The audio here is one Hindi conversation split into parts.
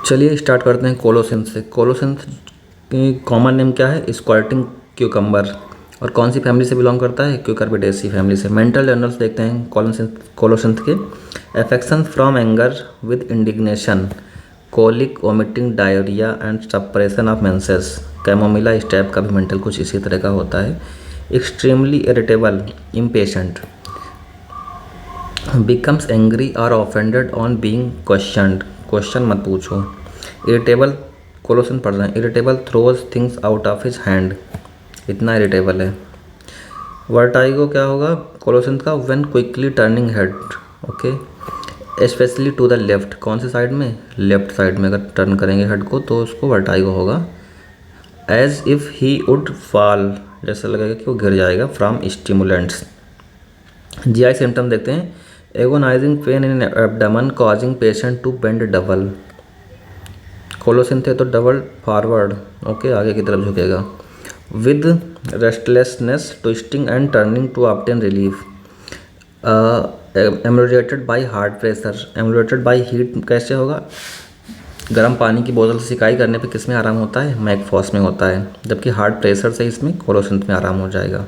चलिए स्टार्ट करते हैं कोलोसिंथ से। कोलोसिंथ की कॉमन नेम क्या है? Squirting cucumber. और कौन सी फैमिली से बिलोंग करता है? क्यूकर्बिटेसी फैमिली से। मेंटल जर्नल्स देखते हैं कोलोसिंथ के। Affection from anger with indignation, colic, vomiting, diarrhoea and suppression of menses. Chamomilla इस टाइप का भी मेंटल कुछ इसी तरह का होता है। Extremely irritable, impatient, becomes angry और offended on being questioned. Question मत पूछो। इरिटेबल, कोलोसिन पढ़ रहे हैं। Irritable, throws things out of his hand, इतना इरिटेबल है। वर्टाइगो क्या होगा कोलोसिन का? When quickly turning head, okay, specially to the left. कौन सी साइड में? लेफ्ट साइड में अगर टर्न करेंगे हेड को तो उसको वर्टाइगो होगा। As if he would fall, जैसा लगेगा कि वो गिर जाएगा। From stimulants. जीआई सिम्टम देखते हैं। Agonising pain in abdomen causing patient to bend double. Colocynth थे तो डबल फॉरवर्ड, ओके, आगे की तरफ झुकेगा। With restlessness, twisting and turning to obtain relief. Ameliorated by hard pressure. Ameliorated by heat कैसे होगा? गर्म पानी की बोतल से सिकाई करने पे किस में आराम होता है? मैकफॉस में होता है। जबकि हार्ट प्रेशर से इसमें कोलोसिन में आराम हो जाएगा।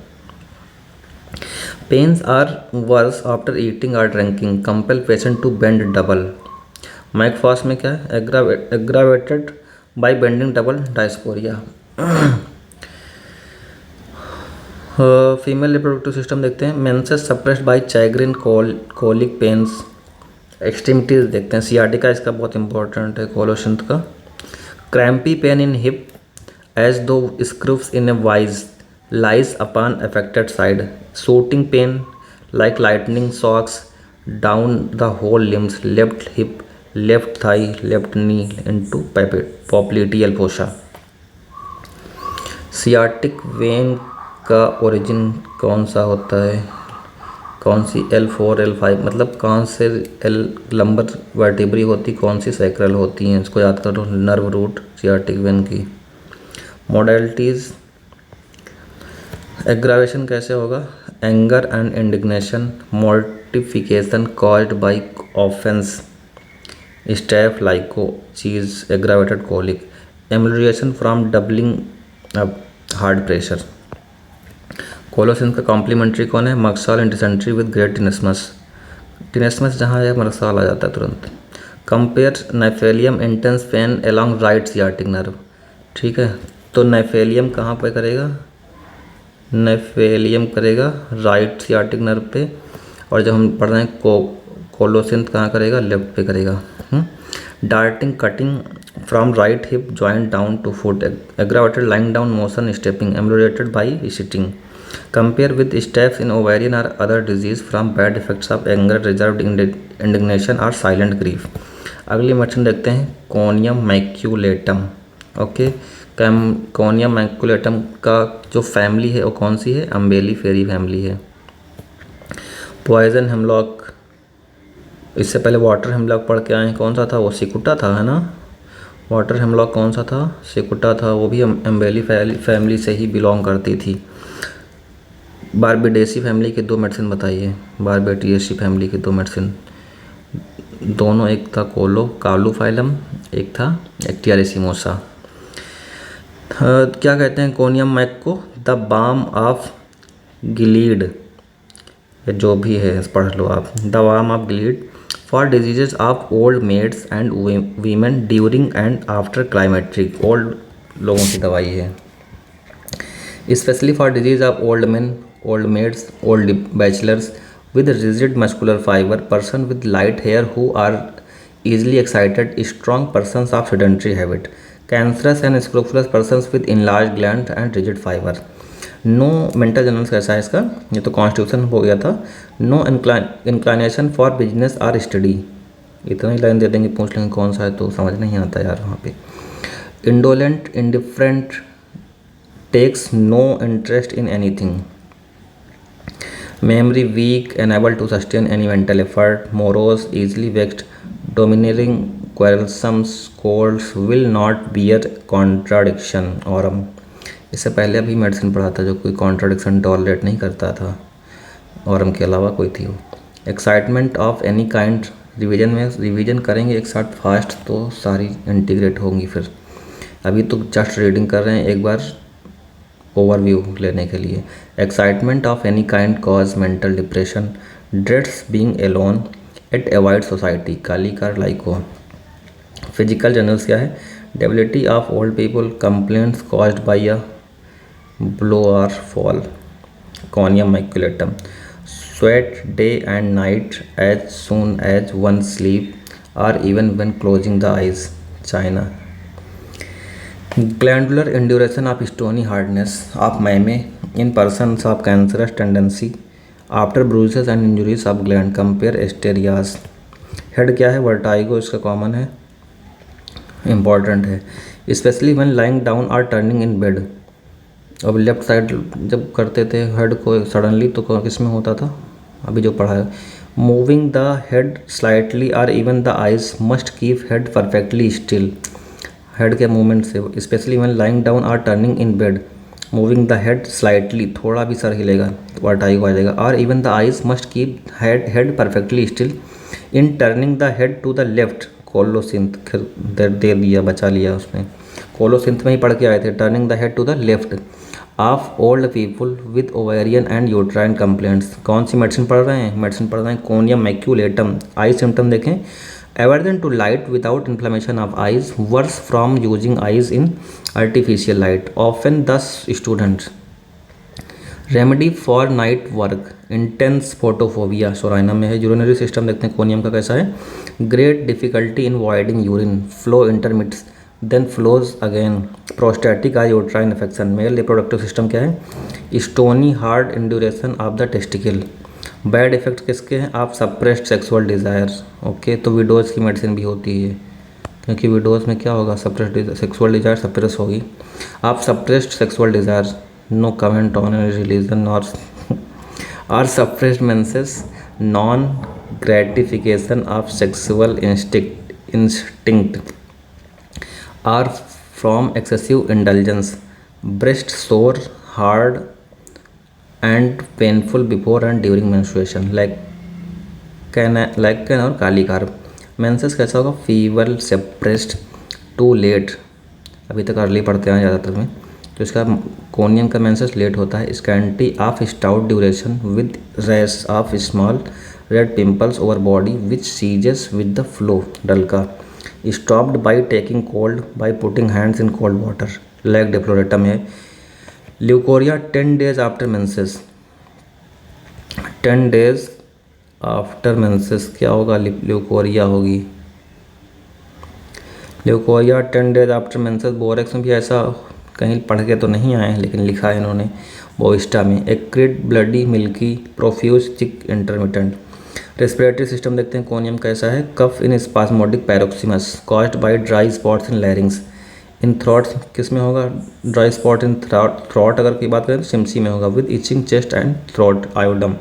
Pains are worse after eating और drinking, compel patient to bend double. Mag phos में क्या है? Aggravated by bending double dysphoria. Female reproductive system देखते हैं। Menses suppressed by chagrin, colic, pains. Extremities देखते हैं। सियाटिका इसका बहुत इंपॉर्टेंट है कोलोसिंथ का। Crampy pain in hip as though screwed in a vise lies upon affected side. Shooting pain like lightning shocks down the whole limbs, left hip, left thigh, left knee into popliteal fossa. Sciatic when का ओरिजिन कौन सा होता है? कौन सी? L4 L5, मतलब कौन से L लंबर वर्टिब्री होती, कौन सी सैक्रल होती हैं, इसको याद करो। नर्व रूट सियाटिक वेन की। मॉडलिटीज़। एग्रावेशन कैसे होगा? Anger and indignation, mortification caused by offence, staph, lyco, cheese, aggravated colic. Amelioration from doubling up hard pressure. Colocynth का कॉम्प्लीमेंट्री कौन है? Merc sol and dysentery with great tenesmus. Tenesmus जहाँ है मक्साल आ जाता है तुरंत। Compare gnaphalium intense pain along right sciatic nerve, ठीक है। तो नेफेलियम कहाँ पे करेगा? नेफेलियम करेगा राइट सियाटिक नर्व पे। और जब हम पढ़ रहे हैं कोलोसिंथ कहाँ करेगा? लेफ्ट पे करेगा। Darting, cutting from right hip joint down to foot. Aggravated lying down motion, stepping. Ameliorated by sitting. Compare with steps in ovarian और other disease from bad effects of anger, reserved indignation और साइलेंट ग्रीफ। अगली मेडिसिन देखते हैं conium maculatum, okay. Conium maculatum का जो फैमिली है वो कौन सी है? अम्बेली फेरी फैमिली है। पॉइजन हेमलॉक, इससे पहले वाटर हेमलॉक पढ़ के आए, कौन सा था वो? सिकुटा था, है ना। वाटर हेमलॉक कौन सा था? सिकुटा था, वो भी अम्बेली फैमिली से ही बिलोंग करती थी। बारबेडेसी फैमिली के दो मेडिसिन बताइए। बारबेडिएसी फैमिली के दो मेडिसिन, दोनों, एक था कालूफाइलम, एक था एक्टियारेसिमोसा। क्या कहते हैं कोनियम मैक को? द बाम ऑफ गिलीड, जो भी है पढ़ लो आप। The balm of Gilead for diseases of old maids and women during and after climacteric. Old लोगों की दवाई है, specially for disease of old men, old maids, old bachelors with rigid muscular fiber, person with light hair who are easily excited, strong persons of sedentary habit, cancerous and scrofulous persons with enlarged gland and rigid fiber. No mental generals कैसा है इसका? ये तो कॉन्स्टिट्यूशन हो गया था। नो इंक्लाइनेशन फॉर बिजनेस और स्टडी, इतना ही लाइन दे देंगे, पूछ लेंगे कौन सा है तो समझ नहीं आता यार वहाँ पे। Indolent, indifferent, takes no interest in anything. Memory weak, unable to sustain any mental effort, morose, easily vexed, domineering, quarrelsome, scolds, will not bear contradiction। और इससे पहले अभी मेडिसिन पढ़ा था जो कोई कॉन्ट्राडिक्शन टॉलरेट नहीं करता था। और के अलावा कोई थी वो। Excitement of any kind revision करेंगे एक साथ फास्ट तो सारी इंटीग्रेट होंगी फिर। अभी तो जस्ट रीडिंग कर रहे हैं एक बार ओवरव्यू लेने के लिए। Excitement of any kind cause mental depression, dreads being alone, it avoid society, kali carb lyco. Physical generals क्या है? Debility of old people, complaints caused by a blow और fall, conium maculatum, sweat day and night as soon as one sleep और even when closing the eyes, china. Glandular induration of stony hardness of mammae in persons of cancerous tendency after bruises and injuries of gland, compare Asterias. Head क्या है? वर्टाइगो, इसका कॉमन है, इम्पॉर्टेंट है, स्पेशली व्हेन लाइंग डाउन और टर्निंग इन बेड। अब लेफ्ट साइड जब करते थे हेड को सडनली तो किस में होता था? अभी जो पढ़ा है, मूविंग द हेड स्लाइटली और even the eyes must keep head perfectly still. Head के मूवमेंट से, स्पेशली व्हेन लाइंग डाउन और turning in bed, moving the head slightly, थोड़ा भी सर हिलेगा वर्टाइगो आ जाएगा। और even the eyes must keep head perfectly still in turning the head to the left, colocynth, दे दिया, बचा लिया उसने, कोलोसिंथ में ही पढ़ के आए थे। Turning the head to the left of old people with ovarian and uterine complaints. कौन सी मेडिसिन पढ़ रहे हैं? मेडिसिन पढ़ रहे हैं कोनियम मैक्यूलेटम। आई सिम्टम देखें, aversion to light without inflammation of eyes, worse from using eyes in artificial light, often thus students. Remedy for night work, intense photophobia, psorinum में है। यूरिनरी सिस्टम देखते हैं कोनियम का कैसा है। Great difficulty in voiding urine, flow intermits then flows again, prostatic और uterine infection. Male reproductive system क्या है? Stony hard induration of the testicle. Bad effect किसके हैं? Of suppressed sexual desire. Okay, तो विडोज़ की मेडिसिन भी होती है, क्योंकि विडोज़ में क्या होगा? सप्रेस्ड सेक्सुअल डिज़ायर सप्रेस होगी। Of suppressed sexual desire, no comment on religion और suppressed menses, non gratification of sexual instinct or from excessive indulgence, breast sore, hard and painful before and during menstruation, like can और कालीकार। मेंसेस कैसा होगा? फीवर, सेप्रेस्ड, टू लेट, अभी तक अर्ली पढ़ते हैं ज़्यादातर में, तो इसका कोनियम का मेंसेस लेट होता है। Scanty of short duration with rash of small red pimples over body which ceases with the flow, डल्का। Stopped by taking cold by putting hands in cold water, lac defloratum है। Leucorrhoea 10 days after menses, 10 days after menses क्या होगा? ल्यूकोरिया होगी। Leucorrhoea 10 days after menses. Borax में भी ऐसा कहीं पढ़ के तो नहीं आए हैं, लेकिन लिखा है इन्होंने बोइस्टा में। Acrid, bloody, milky, profuse, thick, intermittent. Respiratory system देखते हैं कोनियम कैसा है? Cough in spasmodic paroxysms caused by dry spots in larynx. In throat किस में होगा? ड्राई स्पॉट इन थ्रॉट अगर की बात करें तो सिमसी में होगा। With itching chest and throat, आयोडम।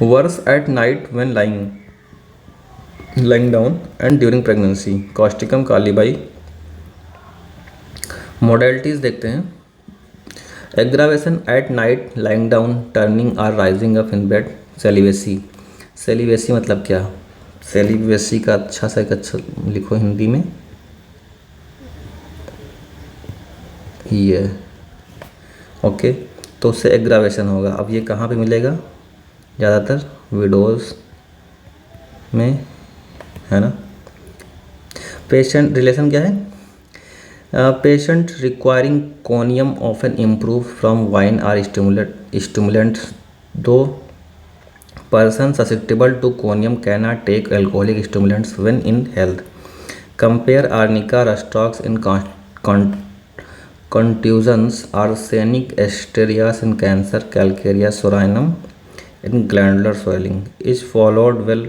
Worse at night when lying down and during pregnancy, कॉस्टिकम, कालीबाई। मॉडलिटीज़ देखते हैं। Aggravation at night, lying down, turning और rising up in bed, celibacy. Celibacy मतलब क्या? सेलिवेसी का अच्छा सा एक अच्छा लिखो हिंदी में, ये ओके, तो उससे एग्रावेशन होगा। अब ये कहाँ पे मिलेगा? ज़्यादातर विडोज़ में, है ना। पेशेंट रिलेशन क्या है? Patient requiring conium often improve from wine or stimulant, though person susceptible to conium can not take alcoholic stimulants when in health, compare arnica rhus tox in contusions, arsenic, asterias in cancer, calcarea sorinum in glandular swelling is followed well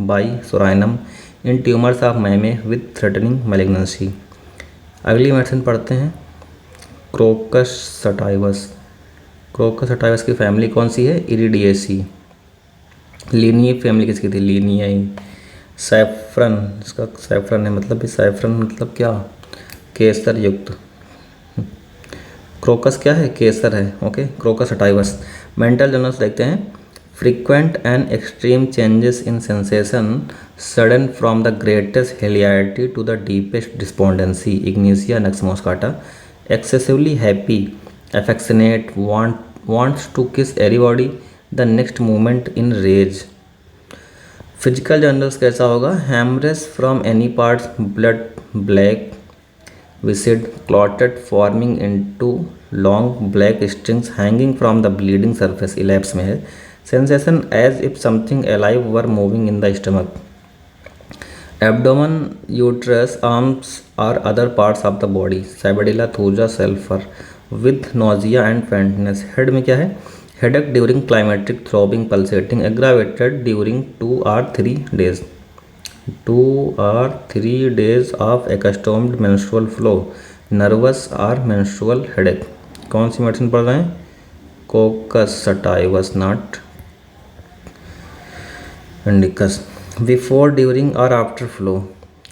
by sorinum in tumors of mammary with threatening malignancy। अगली मेडिसिन पढ़ते हैं क्रोकस सटाइवस। क्रोकस सटाइवस की फैमिली कौन सी है? इरिडिएसी। लीनियाई फैमिली किसकी थी? लीनियाई। सैफरन, इसका सैफरन है, मतलब सैफरन मतलब क्या? केसर युक्त। क्रोकस क्या है? केसर है। Okay, crocus sativus. Mental generals देखते हैं। frequent and extreme changes in sensation, sudden from the greatest hilarity to the deepest despondency, ignacia nux moscata, excessively happy, affectionate, wants to kiss everybody, the next moment in rage. Physical generals कैसा होगा? Haemorrhage from any parts, blood black, viscid, clotted, forming into long black strings hanging from the bleeding surface, elaps में है। Sensation as if something alive were moving in the stomach. Abdomen, uterus, arms or other parts of the body, sabadilla, thuja, sulphur, with nausea and faintness. Head में क्या है? headache during climatic, throbbing, pulsating, aggravated during 2 or 3 days. 2 or 3 days of accustomed menstrual flow, nervous or menstrual headache. कौन सी मेडिसिन पढ़ रहे हैं? कोकस sativus, not indicus. Before, during और आफ्टर फ्लो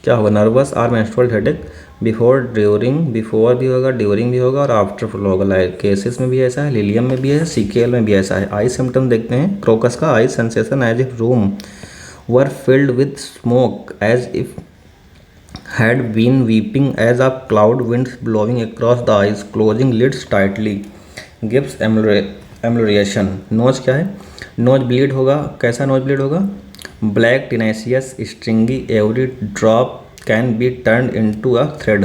क्या होगा? नर्वस और menstrual headache, before during, before भी होगा, ड्यूरिंग भी होगा और आफ्टर फ्लो होगा। लाइक केसेस में भी ऐसा है, लिलियम में भी है, सीकेएल में भी ऐसा है। आई सिम्टम देखते हैं क्रोकस का। Eye sensation as if room were filled with smoke, as if had been weeping, as of cloud winds blowing across the eyes, closing lids tightly, gives amelioration. Nose क्या है? नोज ब्लीड होगा। कैसा नोज ब्लीड होगा? Black, tenacious, stringy, every drop can be turned into a thread,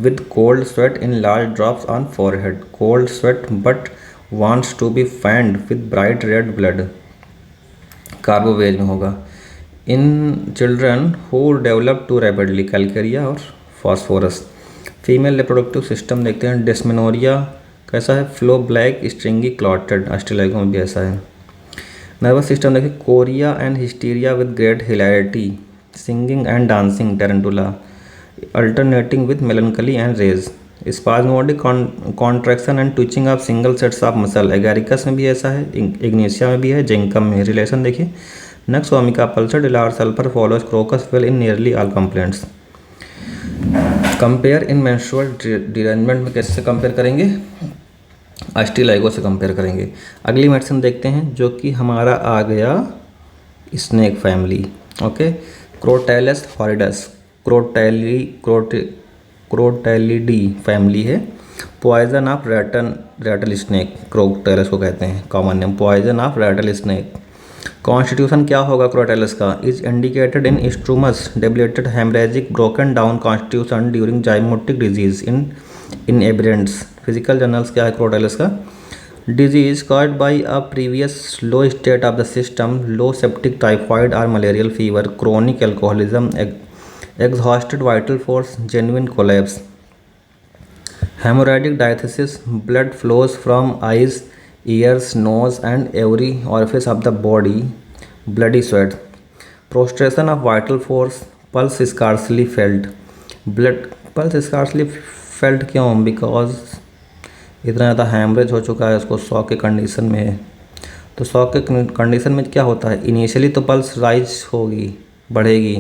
with cold sweat in large drops on forehead, cold sweat but wants to be fanned with bright red blood. Carbo veg में होगा। In children who develop too rapidly, calcarea और फॉस्फोरस। फीमेल रिप्रोडक्टिव सिस्टम देखते हैं। डिस्मेनोरिया कैसा है? Flow, black, stringy, clotted. ऑस्ट्रेलिया में भी ऐसा है। नर्वस सिस्टम देखिए। Chorea and hysteria with great hilarity, singing and dancing, tarantula, alternating with melancholy and rage. Spasmodic contraction and twitching of single sets of muscle, एगैरिकस में भी ऐसा है, इग्नेशिया में भी है, जिंकम में। रिलेशन देखिए। नक्स ओमिका पल्सर डिलार sulphur follows crocus fail in nearly all complaints. Compare in menstrual derangement में कैसे कंपेयर करेंगे? ऑस्ट्रेलाइगो से कंपेयर करेंगे। अगली मेडिसिन देखते हैं जो कि हमारा आ गया snake family. Okay, crotalus horridus, crotalidae family है। Poison of rattlesnake, crotalus को कहते हैं common name, poison of rattlesnake. Constitution क्या होगा क्रोटैलस का? Is indicated in strumous, debilitated, haemorrhagic, broken down constitution during zymotic disease, in एब्रेंट्स। फिजिकल जर्नल्स क्या है क्रोटैलस का? Disease caused by a previous low state of the system, low septic, typhoid or malarial fever, chronic alcoholism, exhausted vital force, genuine collapse. Hemorrhagic diathesis, blood flows from eyes, ears, nose and every orifice of the body, bloody sweat. Prostration of vital force, pulse scarcely felt. Pulse scarcely felt क्यों? Because इतना ज़्यादा हैमरेज हो चुका है, उसको शॉक के कंडीशन में है। तो शॉक के कंडीशन में क्या होता है? इनिशियली तो पल्स राइज होगी, बढ़ेगी,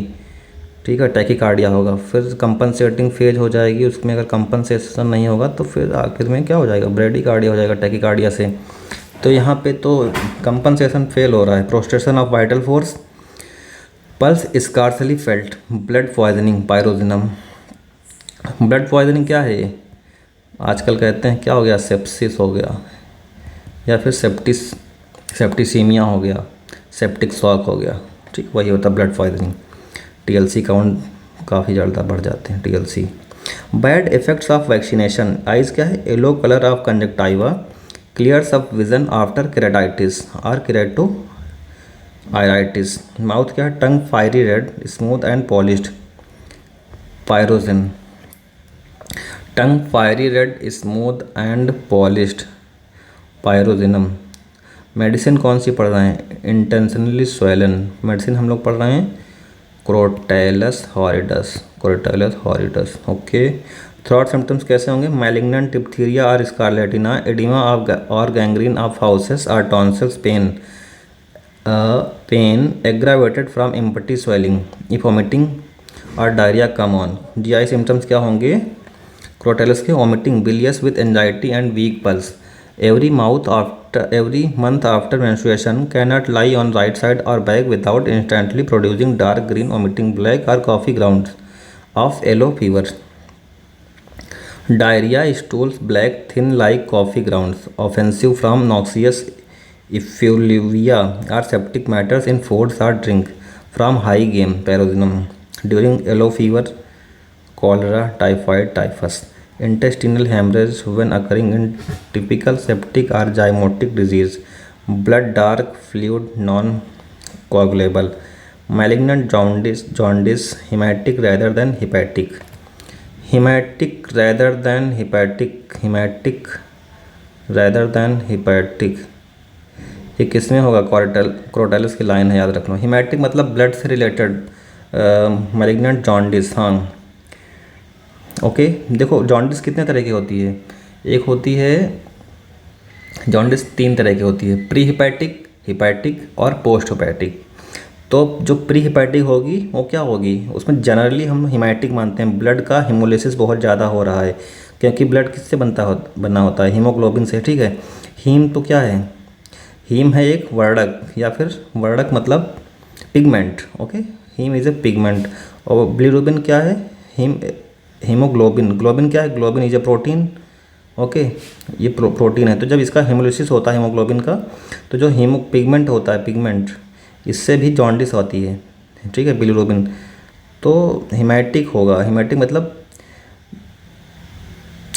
ठीक है, टैकीकार्डिया होगा, फिर कंपनसेटिंग फेज हो जाएगी, उसमें अगर कंपनसेशन नहीं होगा तो फिर आखिर में क्या हो जाएगा? ब्रेडिकार्डिया हो जाएगा टैकीकार्डिया से। तो यहाँ पे तो कंपनसेशन फेल हो रहा है। Prostration of vital force, pulse scarcely felt, blood poisoning, pyrogenium. Blood poisoning क्या है? आजकल कहते हैं क्या हो गया? सेप्सिस हो गया, या फिर सेप्टिसीमिया हो गया, सेप्टिक शॉक हो गया, ठीक, वही होता है ब्लड पॉइजनिंग। टीएलसी काउंट काफ़ी ज़्यादा बढ़ जाते हैं, TLC. Bad effects of vaccination. Eyes क्या है? Yellow colour of conjunctiva, clears off vision after keratitis और केराटो आयराइटिस। माउथ क्या है? Tongue fiery red, smooth and polished, pyrogen. Tongue fiery red, smooth and polished, pyrogenium. Medicine कौन सी पढ़ रहे हैं? Intentionally swollen. मेडिसिन हम लोग पढ़ रहे हैं crotalus horridus, crotalus horridus. Okay, throat symptoms कैसे होंगे? मैलिग्नेंट डिप्थीरिया और स्कारलेटिना, एडिमा ऑफ और गैंग्रीन ऑफ हाउसेस और tonsils, pain aggravated from empty swelling, if vomiting और diarrhoea come on. GI symptoms क्या होंगे क्रोटैलस के? Vomiting, bilious with anxiety and weak pulse, Every month after menstruation cannot lie on right side or back without instantly producing dark green, omitting black or coffee grounds of yellow fever. Diarrhea, stools black, thin like coffee grounds, offensive from noxious effluvia or septic matters in foods or drink from high game paroxysm during yellow fever, cholera, typhoid, typhus. Intestinal hemorrhage when occurring in typical septic or zymotic disease. Blood dark, fluid, non-coagulable. Malignant jaundice, hematic rather than hepatic. Hematic rather than hepatic. ये किसमें होगा? क्रोटाइलस की लाइन है, याद रखना। हिमैटिक मतलब ब्लड से रिलेटेड। मैलिग्नेंट जॉन्डिस, हाँ ओके। देखो जॉन्डिस कितने तरह की होती है? एक होती है जॉन्डिस, 3 तरह की होती है, प्री हिपैटिक, हिपैटिक और पोस्ट हिपैटिक। तो जो प्री हिपैटिक होगी वो क्या होगी? उसमें जनरली हम हिमैटिक मानते हैं, ब्लड का हिमोलिसिस बहुत ज़्यादा हो रहा है, क्योंकि ब्लड किससे बना होता है? हीमोग्लोबिन से, ठीक है। हीम तो क्या है? हीम है एक वर्णक, या फिर वर्णक मतलब pigment, okay. Haem is a pigment. और बिलिरुबिन क्या है? हीमोग्लोबिन। ग्लोबिन क्या है? Globin is a protein, okay. ये प्रोटीन है। तो जब इसका हेमोलिसिस होता है हीमोग्लोबिन का, तो जो हीमो पिगमेंट होता है, पिगमेंट, इससे भी जॉन्डिस होती है, ठीक है, बिलिरुबिन। तो हिमैटिक होगा। हिमैटिक मतलब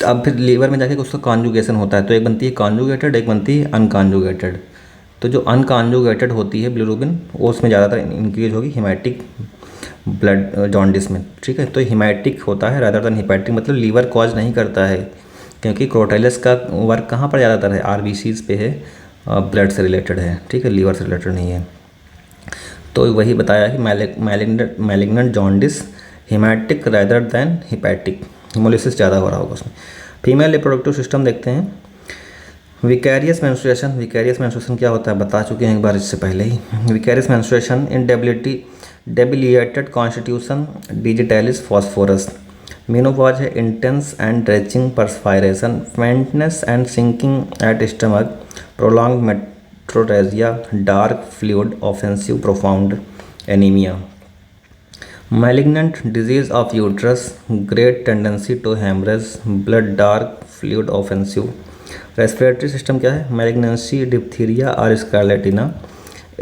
अब फिर लीवर में जाके उसका कॉन्जुगेशन होता है, तो एक बनती है कॉन्जुगेटेड, एक बनती है अनकॉन्जुगेटेड। तो जो अनकॉन्जुगेटेड होती है बिलिरुबिन, वो उसमें ज़्यादातर इंक्रीज होगी हिमैटिक ब्लड जॉन्डिस में, ठीक है। तो हिमैटिक होता है रादर देन हिपैटिक, मतलब लीवर कॉज नहीं करता है, क्योंकि क्रोटाइलस का वर्क कहाँ पर ज़्यादातर है? आरबीसीज पे है, ब्लड से रिलेटेड है, ठीक है, लीवर से रिलेटेड नहीं है। तो वही बताया कि malignant jaundice haematic rather than hepatic, haemolysis ज़्यादा हो रहा होगा उसमें। फीमेल रिप्रोडक्टिव सिस्टम देखते हैं। विकैरियस मेंस्ट्रुएशन क्या होता है? बता चुके हैं एक बार इससे पहले ही। Vicarious menstruation debilitated constitution, digitalis phosphorus. Menopause है intense and retching perspiration, faintness and sinking at stomach, prolonged metrorrhagia, dark fluid, offensive profound anemia. Malignant disease of uterus, great tendency to hemorrhage, blood dark fluid, offensive. Respiratory system क्या है? Malignancy, diphtheria or scarlatina,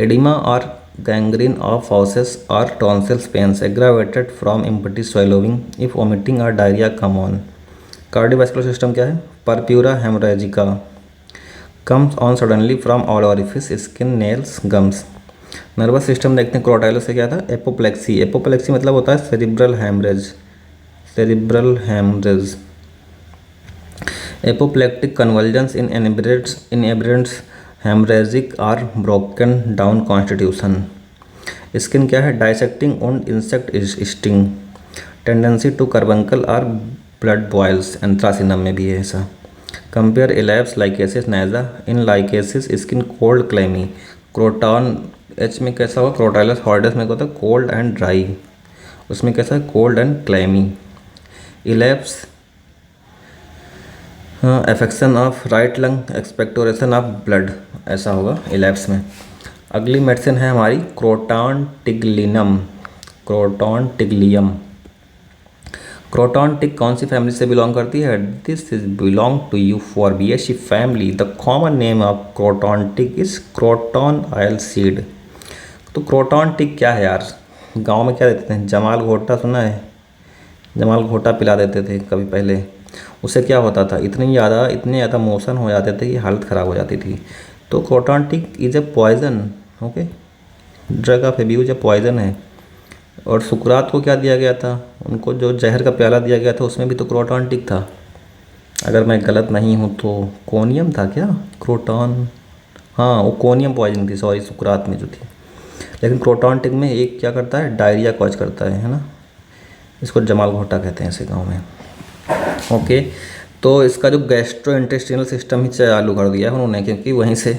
edema or gangrene of fauces or tonsils, pains aggravated from empty swallowing if vomiting or diarrhea come on. Cardiovascular system क्या है? Purpura hemorrhagica, comes on suddenly from all orifice, skin, nails, gums. Nervous system देखते हैं। क्रोटाइलस से क्या था? एपोप्लेक्सी। एपोप्लेक्सी मतलब होता है cerebral haemorrhage, cerebral haemorrhage. Apoplectic convulsions in inebriates haemorrhagic और ब्रोकन डाउन कॉन्स्टिट्यूशन। स्किन क्या है? Dissecting wound insect sting, tendency to carbuncle और ब्लड बॉयल्स, एंथ्रासिनम में भी है ऐसा। Compare elaps lachesis naja, in lachesis skin cold clammy. Croton H में कैसा होगा? क्रोटाइलस हॉर्डस में होता है कोल्ड एंड ड्राई, उसमें कैसा है? Cold and clammy. इलैप्स affection of right lung, expectoration of blood, ऐसा होगा इलैप्स में। अगली मेडिसिन है हमारी croton tiglium, croton tiglium. Croton टिक कौन सी फैमिली से बिलोंग करती है? दिस इज बिलोंग टू यूफोर्बिएसी family. The common name of croton टिक इज क्रोटॉन ऑयल सीड। तो क्रोटॉन टिक क्या है यार? गांव में क्या देते थे? जमाल घोटा, सुना है? जमाल घोटा पिला देते थे कभी पहले। उससे क्या होता था? इतने ज़्यादा मोशन हो जाते थे कि हालत ख़राब हो जाती थी। तो क्रोटॉन टिक is a poison, okay, drug of abuse, a poison है। और सुकरात को क्या दिया गया था? उनको जो जहर का प्याला दिया गया था उसमें भी तो क्रोटॉन टिक था, अगर मैं गलत नहीं हूँ तो। कोनियम था क्या? क्रोटॉन, हाँ वो कोनियम पॉइजन थी, सॉरी, सुकरात में जो थी। लेकिन क्रोटॉन टिक में एक क्या करता है? डायरिया कॉज करता है ना। इसको जमाल घोटा कहते हैं ऐसे गाँव में, ओके। तो इसका जो गैस्ट्रो इंटेस्टिनल सिस्टम ही चालू कर दिया है उन्होंने, क्योंकि वहीं से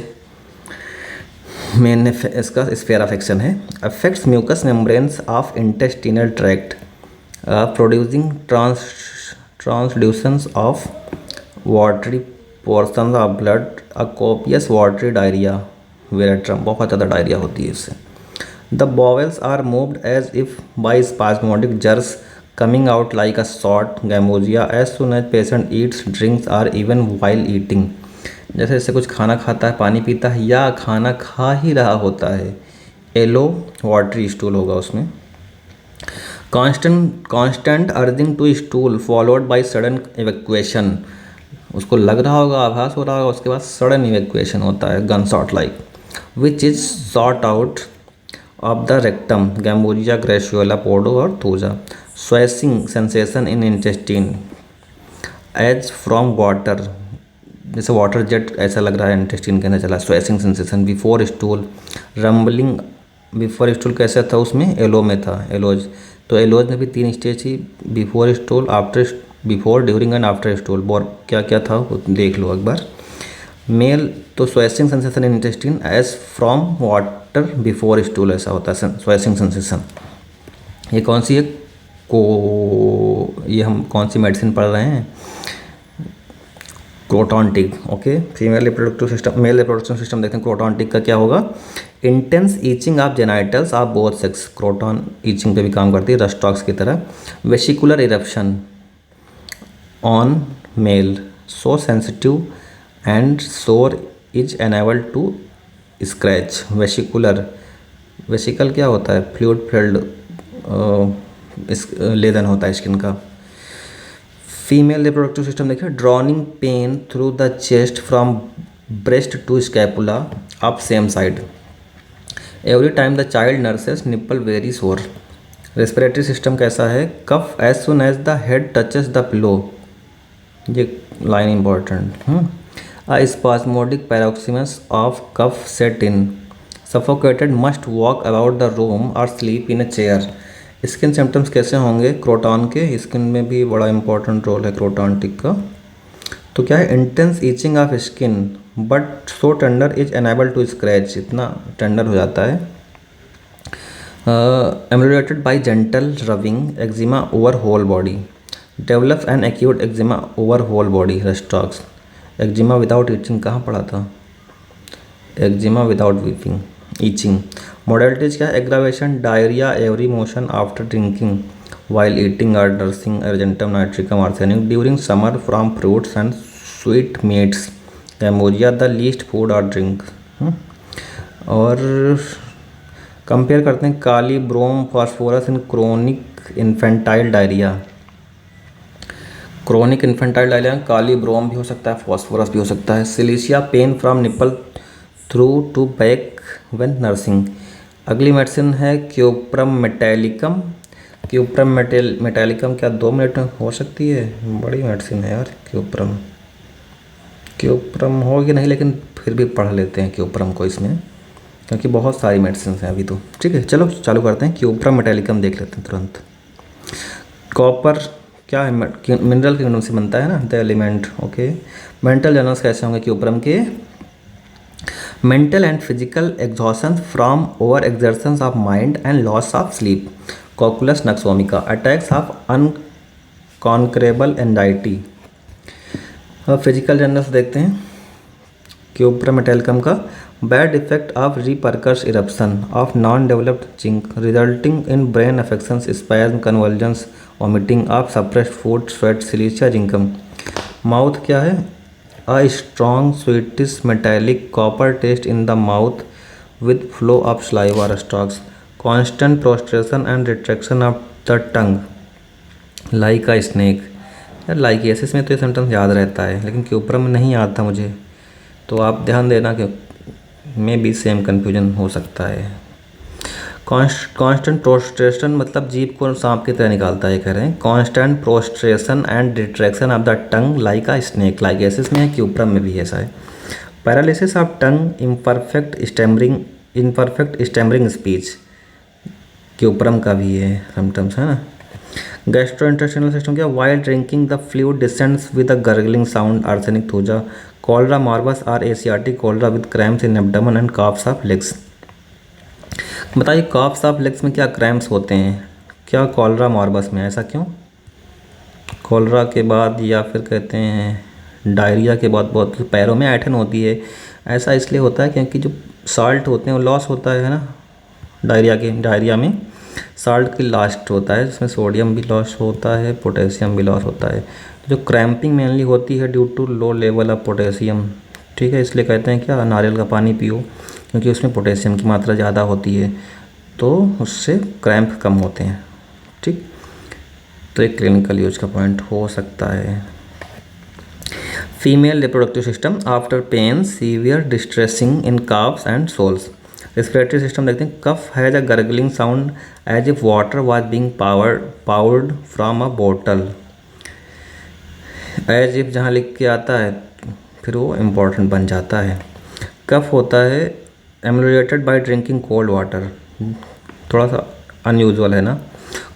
मेन इसका स्फेयर ऑफ एक्शन है। Affects mucous membranes of intestinal tract, producing transudations of watery portion of blood, a copious watery diarrhoea veratrum, बहुत ज़्यादा डायरिया होती है इससे। The bowels are moved as if by spasmodic jerks coming out like a shot gambogia as soon as patient eats drinks or even while eating. जैसे इससे कुछ खाना खाता है, पानी पीता है या खाना खा ही रहा होता है। येलो वाटरी स्टूल होगा उसमें। Constant urging to stool followed by sudden evacuation, उसको लग रहा होगा, आभास हो रहा होगा, उसके बाद सडन इवैक्यूएशन होता है, gun shot like, which is shot out of the rectum, gambogia, gratiola, podo और thuja. Swashing sensation in intestine as from water, जैसे वाटर जेट ऐसा लग रहा है इंटेस्टिन के अंदर चला। Swashing sensation before stool, rumbling before stool कैसा था उसमें, एलो में था, एलोज। तो एलोज में भी 3 स्टेज थी, before stool, after, before, during and after stool. क्या क्या था वो देख लो एक बार। मेल तो swashing sensation in intestine as from water before stool, ऐसा होता है स्वेसिंग सेंसेशन। ये कौन सी है ये हम कौन सी मेडिसिन पढ़ रहे हैं, croton tig. Okay, female reproductive system, male reproductive system देखते हैं। क्रोटॉन्टिक का क्या होगा, intense itching of genitals of both sex, croton itching पे भी काम करती है रस्टॉक्स की तरह। Vesicular eruption on male, so sensitive and sore is unable to scratch. Vesicular, vesicle क्या होता है, फ्लूइड फिल्ड लेदन होता है स्किन का। फीमेल रिप्रोडक्टिव सिस्टम देखिए, drawing pain through the chest from breast to scapula up same side, every time the child nurses nipple very sore. Respiratory system कैसा है, cough as soon as the head touches the pillow, ये line important. A spasmodic paroxysms of cough set in, suffocated must walk about the room और sleep in a chair. Skin symptoms कैसे होंगे क्रोटॉन के, स्किन में भी बड़ा इंपॉर्टेंट रोल है क्रोटॉन्टिक का। तो क्या है, intense itching of skin but so tender is unable to scratch, इतना टेंडर हो जाता है। Ameliorated by gentle rubbing, eczema over whole body, develops an acute eczema over whole body, rhus tox. Eczema without itching कहाँ पड़ा था, eczema without weeping itching. Modalities क्या है, aggravation, diarrhoea, every motion after drinking while eating और nursing, argentum nitricum arsenic during summer from fruits and sweet meats, गैमोजिया the least food और ड्रिंक। और कंपेयर करते हैं, kali brom phosphorus in chronic infantile diarrhoea. Chronic infantile diarrhoea kali brom भी हो सकता है, फॉस्फोरस भी हो सकता है। Silicea, pain from nipple through to back when nursing. अगली मेडिसिन है क्यूप्रम मेटालिकम। क्यूप्रम मेटालिकम क्या 2 मिनट में हो सकती है, बड़ी मेडिसिन है यार क्यूप्रम। क्यूप्रम होगी नहीं, लेकिन फिर भी पढ़ लेते हैं क्यूप्रम को इसमें, क्योंकि बहुत सारी मेडिसिन हैं अभी तो। ठीक है, चलो चालू करते हैं, क्यूप्रम मेटालिकम देख लेते हैं तुरंत। कॉपर क्या है, मिनरल किंगडम से बनता है ना, the element. Okay, mental generals कैसे होंगे क्यूप्रम के, mental and physical exhaustion from over exertions of mind and loss of sleep, cocculus nux vomica, attacks of unconquerable anxiety. अब फिजिकल जर्नल्स देखते हैं क्यूप्रम मेटालिकम का, bad effect of repercussed eruption of non developed zinc resulting in brain affections, spasm, convulsions, vomiting of suppressed food, sweat, silicea zincum. Mouth क्या है, a strong sweetish metallic copper taste in the mouth with flow of saliva, stalks, constant prostration and retraction of the tongue like a snake। यार लाइकेसिस में तो ये सिम्टम्स याद रहता है, लेकिन क्यूप्रम में नहीं याद था मुझे, तो आप ध्यान देना कि में भी सेम कन्फ्यूजन हो सकता है। कांस्टेंट प्रोस्ट्रेशन मतलब जीभ को सांप की तरह निकालता है, कह रहे हैं। Constant prostration and retraction of the tongue like a snake, lachesis में है, क्यूप्रम में भी ऐसा है। Paralysis of tongue, imperfect stammering speech, cuprum का भी है सिम्टम्स, है ना। गैस्ट्रोइंटेस्टाइनल सिस्टम क्या, while drinking the fluid descends with a gurgling sound, arsenic thuja. Cholera morbus or Asiatic cholera with cramps in abdomen and calves of legs. बताइए कॉफ्स ऑफ लेग्स में क्या क्रैम्प्स होते हैं, क्या कॉलरा मॉर्बस में, ऐसा क्यों, कॉलरा के बाद, या फिर कहते हैं डायरिया के बहुत बहुत पैरों में ऐंठन होती है। ऐसा इसलिए होता है क्योंकि जो साल्ट होते हैं वो लॉस होता है ना, डायरिया में साल्ट की लास्ट होता है, जिसमें सोडियम भी लॉस होता है, पोटेशियम भी लॉस होता है। जो क्रैम्पिंग मेनली होती है due to low level of potassium, ठीक है, इसलिए कहते हैं क्या, नारियल का पानी पियो, क्योंकि उसमें पोटेशियम की मात्रा ज़्यादा होती है, तो उससे क्रैम्प कम होते हैं। ठीक, तो एक क्लिनिकल यूज का पॉइंट हो सकता है। Female reproductive system after pain severe distressing in calves and soles. Respiratory system देखते हैं, cough has a gurgling sound as if water was being poured from a बोतल। एज इफ जहाँ लिख के आता है फिर वो इम्पोर्टेंट बन जाता है। कफ होता है ameliorated by drinking cold water, थोड़ा सा अनयूजुअल है ना।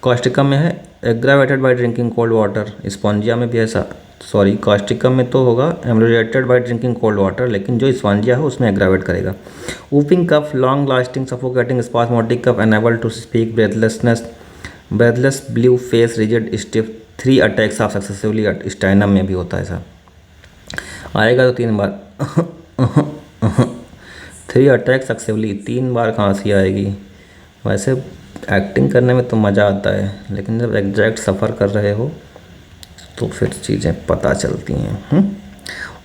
कॉस्टिकम में है aggravated by drinking cold water, spongia में भी ऐसा, सॉरी कॉस्टिकम में तो होगा ameliorated by drinking cold water, लेकिन जो स्पॉन्जिया है उसमें एग्रावेट करेगा। Whooping cough, long lasting suffocating spasmodic cough, unable to speak, breathless, blue face, rigid stiff, 3 attacks of successively, stannum में भी होता है ऐसा। आएगा तो 3 बार 3 अटैक सक्सेसिवली, 3 बार खांसी आएगी। वैसे एक्टिंग करने में तो मज़ा आता है, लेकिन जब एग्जैक्ट सफ़र कर रहे हो तो फिर चीज़ें पता चलती हैं।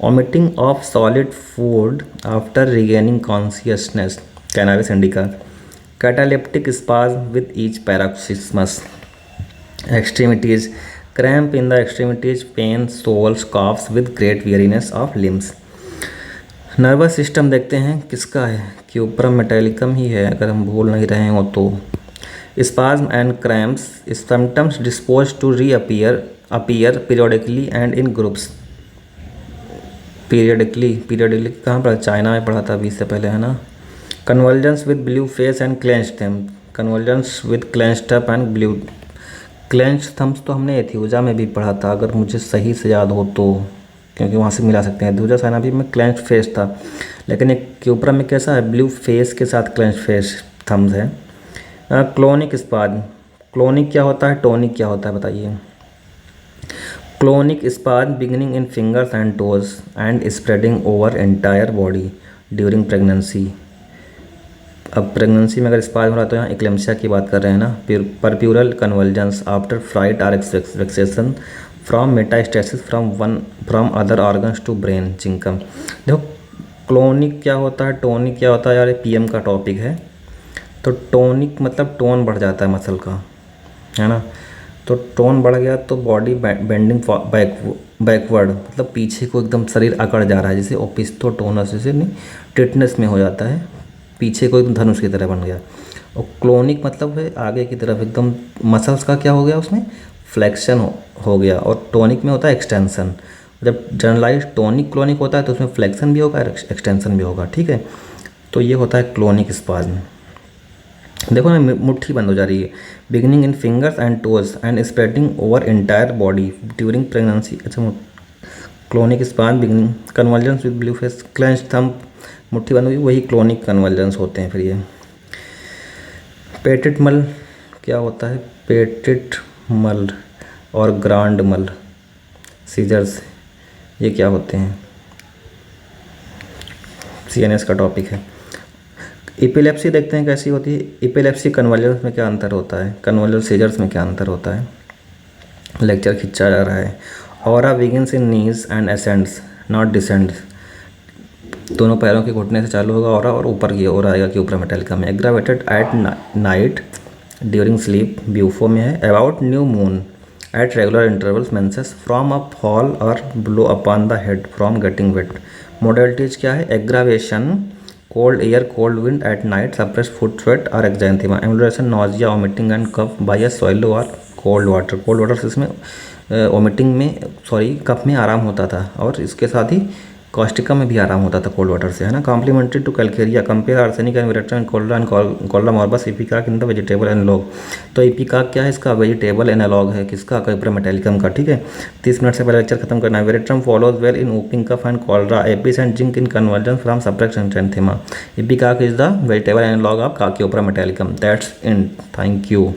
Vomiting of solid food after regaining consciousness, cannabis indica, cataleptic spasm with each paroxysms, extremities, cramp in the extremities, pain, soles, calves with great weariness of limbs. Nervous system देखते हैं किसका है, क्यूप्रम मेटालिकम ही है अगर हम भूल नहीं रहे हो तो। Spasm and cramps, symptoms dispose to reappear periodically and in groups. Periodically कहाँ पढ़ा, चाइना में पढ़ा था अभी से पहले, है ना। Convulsions with blue face and clenched thumb, convulsions with clenched up and blue, clench thumbs तो हमने एथ्यूजा में भी पढ़ा था अगर मुझे सही से याद हो तो, क्योंकि वहाँ से मिला सकते हैं। एथ्यूजा साइना भी में क्लेंच फेस था, लेकिन एक क्यूप्रा में कैसा है, ब्लू फेस के साथ क्लेंच फेस थम्स है। क्लोनिक स्पाज्म, क्लोनिक क्या होता है, टोनिक क्या होता है बताइए। Clonic spasm beginning in fingers and toes and spreading over entire body during pregnancy. अब प्रेगनेंसी में अगर स्पाज्म हो रहा है तो यहाँ एक्लेम्सिया की बात कर रहे हैं ना। Puerperal convulsions after fright or vexation from metastasis from other organs to brain, zincum. देखो क्लोनिक क्या होता है, टोनिक क्या होता है, यार पीएम का टॉपिक है। तो टोनिक मतलब टोन बढ़ जाता है मसल का, है ना। तो टोन बढ़ गया तो बॉडी बेंडिंग बैकवर्ड, मतलब पीछे को एकदम शरीर अकड़ जा रहा है, जैसे ओपिस्थोटोनस, जैसे नहीं टिटनेस में हो जाता है, पीछे को एकदम धनुष की तरह बन गया। और क्लोनिक मतलब है आगे की तरफ एकदम मसल्स का क्या हो गया, उसमें फ्लेक्शन हो गया। और टोनिक में होता है एक्सटेंशन। जब जनरलाइज टोनिक क्लोनिक होता है तो उसमें फ्लेक्शन भी होगा, एक्सटेंशन भी होगा, ठीक है। तो ये होता है क्लोनिक स्पाज्म। देखो ना मुट्ठी बंद हो जा रही है। Beginning in fingers and toes and spreading over entire body during pregnancy. अच्छा, clonic spasm beginning, convulsions with blue face, clench thumb, मुट्ठी बंद हुई, वही क्लोनिक कन्वल्जन्स होते हैं। फिर ये पेटिट मल क्या होता है, पेटिट मल और ग्रांड मल सीजर्स, ये क्या होते हैं, सीएनएस का टॉपिक है। एपिलेप्सी देखते हैं कैसी होती है। एपिलेप्सी कन्वल्जन्स में क्या अंतर होता है, कन्वल्जन सीजर्स में क्या अंतर होता है। लेक्चर खिंचा जा रहा है। Aura begins in knees and ascends not descends, दोनों पैरों के घुटने से चालू होगा ऑरा, और ऊपर की ओर आएगा कि ऊपर मेटालिका में। Aggravated at night during sleep, bufo में है। About new moon at regular intervals menses, from a fall और blow upon the head from getting wet. Modalities क्या है, aggravation cold air, cold wind at night, suppressed foot sweat और exanthema. Amelioration, nausea, vomiting and cough by a swallow और कोल्ड वाटर। कोल्ड वाटर से इसमें वोमिटिंग में, सॉरी कफ में आराम होता था, और इसके साथ ही कॉस्टिका में भी आराम होता था कोल्ड वाटर से, है ना। Complementary to calcarea, compare arsenic and veratrum and कोल्डा morbus, ipecac in the vegetable analogue. तो इपिकाक क्या है, इसका वेजिटेबल एनालॉग है, किसका, कैप्रा मेटालिकम का, ठीक है। 30 मिनट से पहले लेक्चर खत्म करना है। Veratrum follows well in whooping cough and cholera, apis and zinc in convulsion from suppressed and exanthema. Ipecac is the vegetable analogue of cuprum metallicum. That's it, thank you.